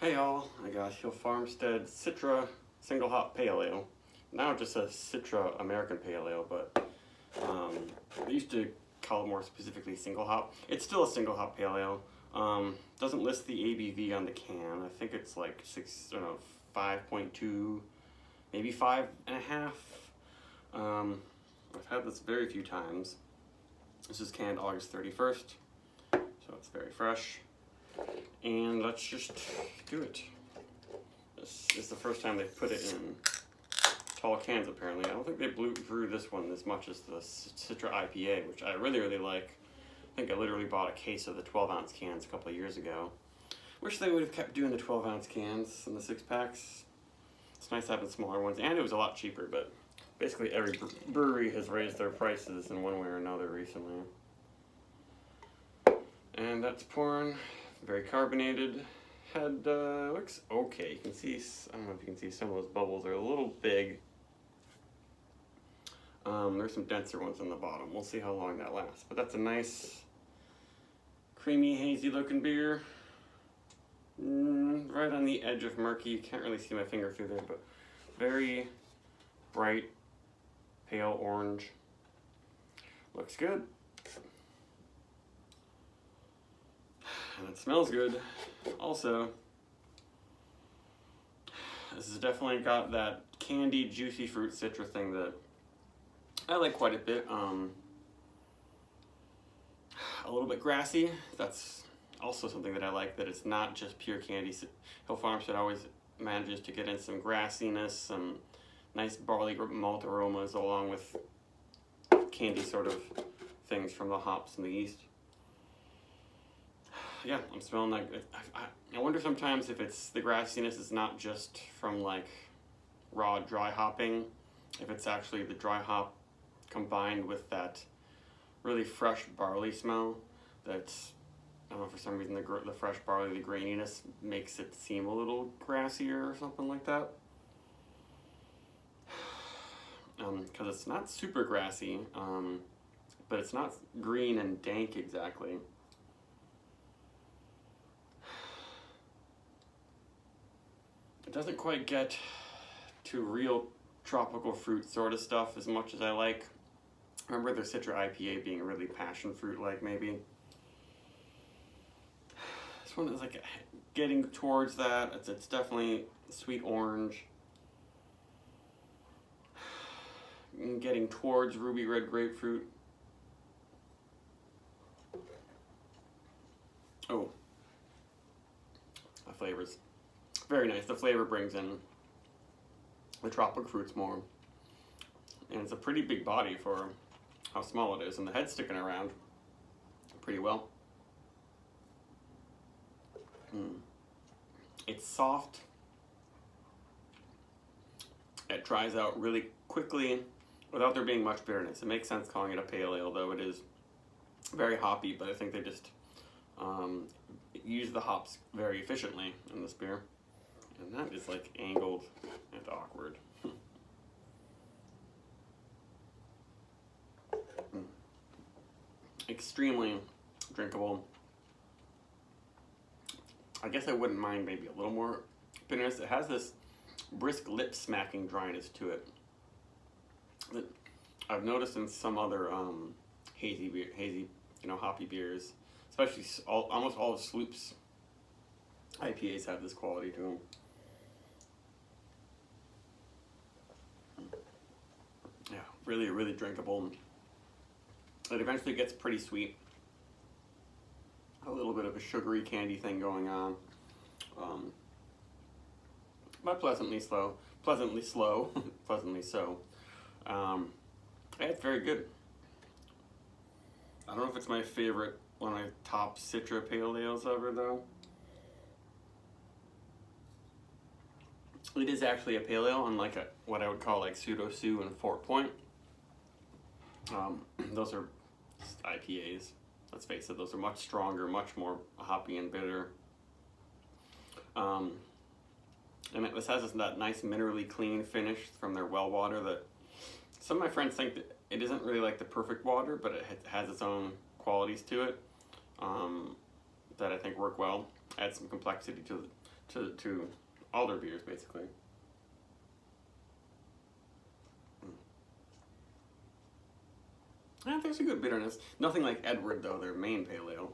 Hey y'all, I got Hill Farmstead Citra Single Hop Pale Ale. Now it just says Citra American Pale Ale, but they used to call it more specifically single hop. It's still a single hop pale ale. Doesn't list the ABV on the can. I think it's like 5.2, maybe 5.5. I've had this very few times. This is canned August 31st, so it's very fresh. And let's just do it. This is the first time they've put it in tall cans, apparently. I don't think they brewed this one as much as the Citra IPA, which I really, really like. I think I literally bought a case of the 12-ounce cans a couple of years ago. Wish they would have kept doing the 12-ounce cans in the 6-packs. It's nice having smaller ones, and it was a lot cheaper, but basically every brewery has raised their prices in one way or another recently. And that's pouring. Very carbonated. Head looks okay. You can see, I don't know if you can see, some of those bubbles are a little big. There's some denser ones on the bottom. We'll see how long that lasts. But that's a nice, creamy, hazy looking beer. Right on the edge of murky. You can't really see my finger through there, but very bright, pale orange. Looks good. And it smells good. Also, this has definitely got that candied, juicy fruit Citra thing that I like quite a bit. A little bit grassy. That's also something that I like, that it's not just pure candy. Hill Farmstead always manages to get in some grassiness, some nice barley malt aromas, along with candy sort of things from the hops in the yeast. Yeah, I'm smelling like, I wonder sometimes if it's, the grassiness is not just from like raw dry hopping, if it's actually the dry hop combined with that really fresh barley smell. That's, I don't know, for some reason the fresh barley, the graininess makes it seem a little grassier or something like that. Because it's not super grassy, but it's not green and dank exactly. It doesn't quite get to real tropical fruit sort of stuff as much as I like. Remember the Citra IPA being really passion fruit-like, maybe. This one is like getting towards that. It's definitely sweet orange. Getting towards ruby red grapefruit. Oh, the flavors. Very nice. The flavor brings in the tropical fruits more. And it's a pretty big body for how small it is. And the head's sticking around pretty well. It's soft. It dries out really quickly without there being much bitterness. It makes sense calling it a pale ale, though it is very hoppy, but I think they just use the hops very efficiently in this beer. And that is like angled and awkward. Extremely drinkable. I guess I wouldn't mind maybe a little more bitterness. It has this brisk lip smacking dryness to it that I've noticed in some other hazy, hoppy beers, especially almost all of Sloop's IPAs have this quality to them. Yeah, really, really drinkable. It eventually gets pretty sweet. A little bit of a sugary candy thing going on. But pleasantly so. Pleasantly so. It's very good. I don't know if it's my favorite one of my top Citra pale ales ever, though. It is actually a pale ale, unlike what I would call like Pseudo Sue and Fort Point. Those are IPAs. Let's face it, those are much stronger, much more hoppy and bitter. And this has that nice minerally clean finish from their well water that some of my friends think that it isn't really like the perfect water, but it has its own qualities to it that I think work well. add some complexity to all their beers, basically. Yeah, there's a good bitterness. Nothing like Edward though, their main pale ale.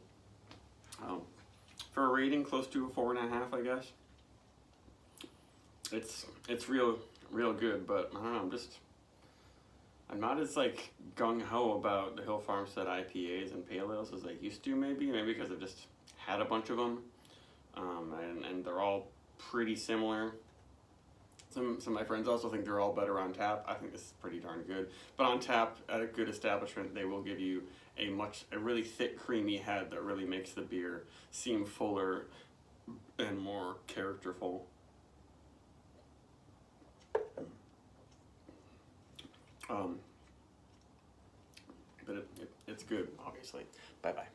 For a rating, close to a 4.5, I guess. It's real good, but I don't know. I'm not as like gung ho about the Hill Farmstead IPAs and pale ales as I used to. Maybe because I've just had a bunch of them, and they're all pretty similar. Some of my friends also think they're all better on tap. I think this is pretty darn good. But on tap, at a good establishment, they will give you a really thick, creamy head that really makes the beer seem fuller and more characterful. But it's good, obviously. Bye-bye.